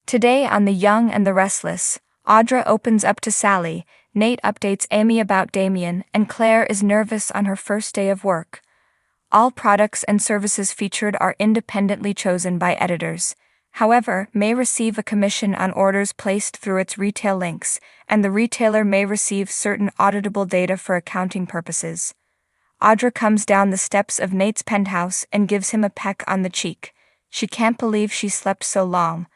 Today on The Young and the Restless, Audra opens up to Sally, Nate updates Amy about Damien, and Claire is nervous on her first day of work. All products and services featured are independently chosen by editors. However, may receive a commission on orders placed through its retail links, and the retailer may receive certain auditable data for accounting purposes. Audra comes down the steps of Nate's penthouse and gives him a peck on the cheek. She can't believe she slept so long.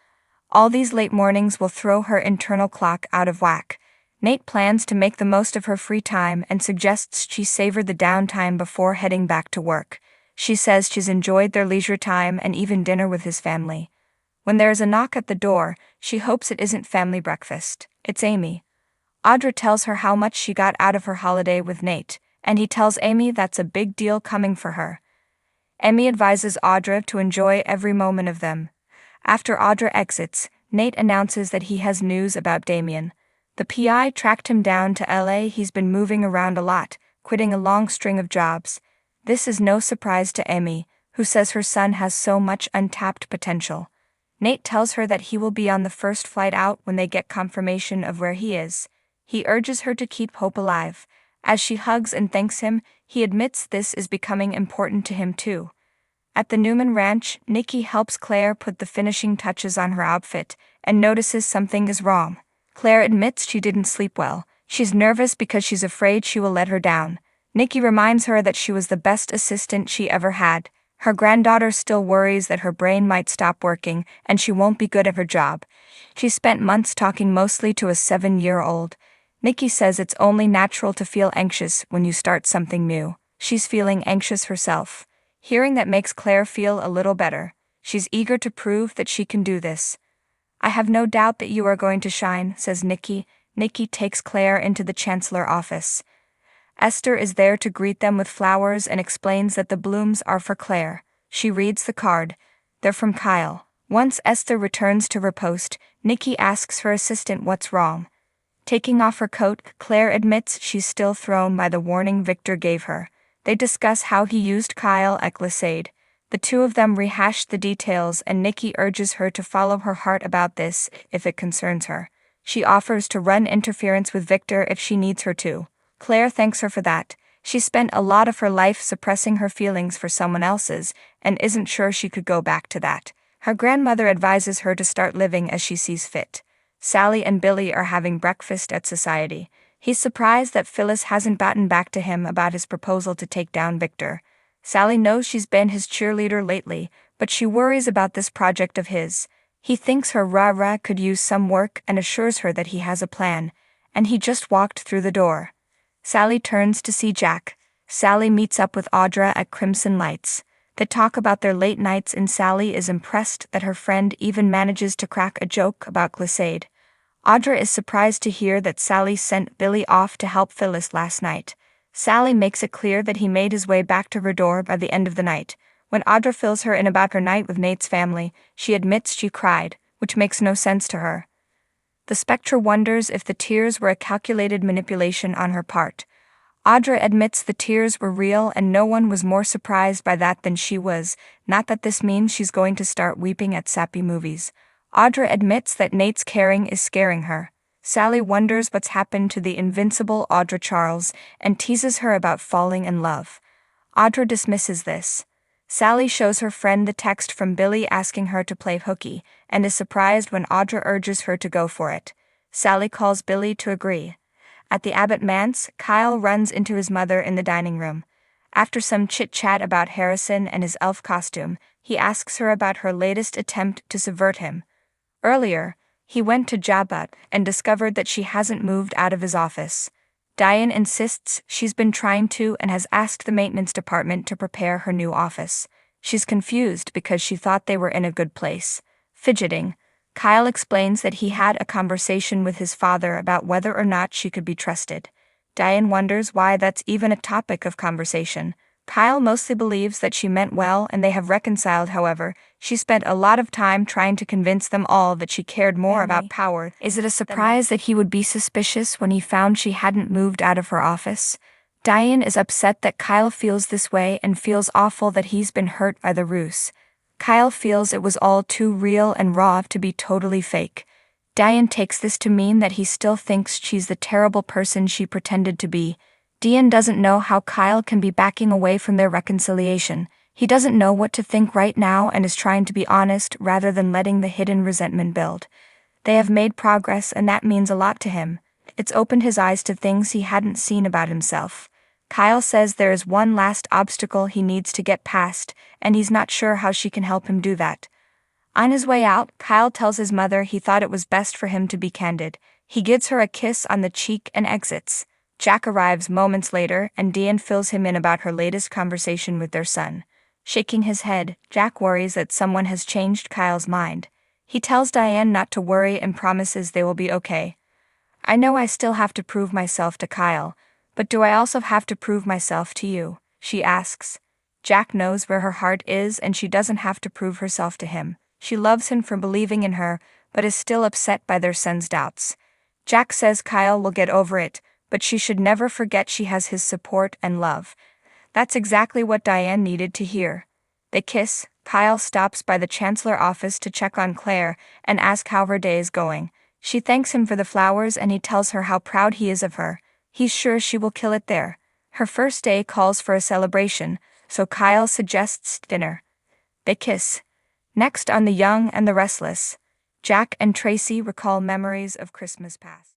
All these late mornings will throw her internal clock out of whack. Nate plans to make the most of her free time and suggests she savor the downtime before heading back to work. She says she's enjoyed their leisure time and even dinner with his family. When there is a knock at the door, she hopes it isn't family breakfast. It's Amy. Audra tells her how much she got out of her holiday with Nate, and he tells Amy that's a big deal coming for her. Amy advises Audra to enjoy every moment of them. After Audra exits, Nate announces that he has news about Damien. The PI tracked him down to LA. He's been moving around a lot, quitting a long string of jobs. This is no surprise to Amy, who says her son has so much untapped potential. Nate tells her that he will be on the first flight out when they get confirmation of where he is. He urges her to keep hope alive. As she hugs and thanks him, he admits this is becoming important to him too. At the Newman Ranch, Nikki helps Claire put the finishing touches on her outfit and notices something is wrong. Claire admits she didn't sleep well. She's nervous because she's afraid she will let her down. Nikki reminds her that she was the best assistant she ever had. Her granddaughter still worries that her brain might stop working and she won't be good at her job. She spent months talking mostly to a 7-year-old. Nikki says it's only natural to feel anxious when you start something new. She's feeling anxious herself. Hearing that makes Claire feel a little better. She's eager to prove that she can do this. I have no doubt that you are going to shine, says Nikki. Nikki takes Claire into the chancellor office. Esther is there to greet them with flowers and explains that the blooms are for Claire. She reads the card. They're from Kyle. Once Esther returns to her post, Nikki asks her assistant what's wrong. Taking off her coat, Claire admits she's still thrown by the warning Victor gave her. They discuss how he used Kyle at Glissade. The two of them rehash the details and Nikki urges her to follow her heart about this if it concerns her. She offers to run interference with Victor if she needs her to. Claire thanks her for that. She spent a lot of her life suppressing her feelings for someone else's and isn't sure she could go back to that. Her grandmother advises her to start living as she sees fit. Sally and Billy are having breakfast at Society. He's surprised that Phyllis hasn't gotten back to him about his proposal to take down Victor. Sally knows she's been his cheerleader lately, but she worries about this project of his. He thinks her rah-rah could use some work and assures her that he has a plan, and he just walked through the door. Sally turns to see Jack. Sally meets up with Audra at Crimson Lights. They talk about their late nights and Sally is impressed that her friend even manages to crack a joke about Glissade. Audra is surprised to hear that Sally sent Billy off to help Phyllis last night. Sally makes it clear that he made his way back to her door by the end of the night. When Audra fills her in about her night with Nate's family, she admits she cried, which makes no sense to her. The Spectre wonders if the tears were a calculated manipulation on her part. Audra admits the tears were real and no one was more surprised by that than she was, not that this means she's going to start weeping at sappy movies. Audra admits that Nate's caring is scaring her. Sally wonders what's happened to the invincible Audra Charles and teases her about falling in love. Audra dismisses this. Sally shows her friend the text from Billy asking her to play hooky, and is surprised when Audra urges her to go for it. Sally calls Billy to agree. At the Abbott manse, Kyle runs into his mother in the dining room. After some chit-chat about Harrison and his elf costume, he asks her about her latest attempt to subvert him. Earlier, he went to Jabba and discovered that she hasn't moved out of his office. Diane insists she's been trying to and has asked the maintenance department to prepare her new office. She's confused because she thought they were in a good place. Fidgeting, Kyle explains that he had a conversation with his father about whether or not she could be trusted. Diane wonders why that's even a topic of conversation. Kyle mostly believes that she meant well and they have reconciled. However, she spent a lot of time trying to convince them all that she cared more about power. Is it a surprise that he would be suspicious when he found she hadn't moved out of her office? Diane is upset that Kyle feels this way and feels awful that he's been hurt by the ruse. Kyle feels it was all too real and raw to be totally fake. Diane takes this to mean that he still thinks she's the terrible person she pretended to be. Diane doesn't know how Kyle can be backing away from their reconciliation. He doesn't know what to think right now and is trying to be honest rather than letting the hidden resentment build. They have made progress and that means a lot to him. It's opened his eyes to things he hadn't seen about himself. Kyle says there is one last obstacle he needs to get past, and he's not sure how she can help him do that. On his way out, Kyle tells his mother he thought it was best for him to be candid. He gives her a kiss on the cheek and exits. Jack arrives moments later, and Diane fills him in about her latest conversation with their son. Shaking his head, Jack worries that someone has changed Kyle's mind. He tells Diane not to worry and promises they will be okay. I know I still have to prove myself to Kyle, but do I also have to prove myself to you? She asks. Jack knows where her heart is and she doesn't have to prove herself to him. She loves him for believing in her, but is still upset by their son's doubts. Jack says Kyle will get over it, but she should never forget she has his support and love. That's exactly what Diane needed to hear. They kiss. Kyle stops by the chancellor office to check on Claire and ask how her day is going. She thanks him for the flowers and he tells her how proud he is of her. He's sure she will kill it there. Her first day calls for a celebration, so Kyle suggests dinner. They kiss. Next on The Young and the Restless, Jack and Tracy recall memories of Christmas past.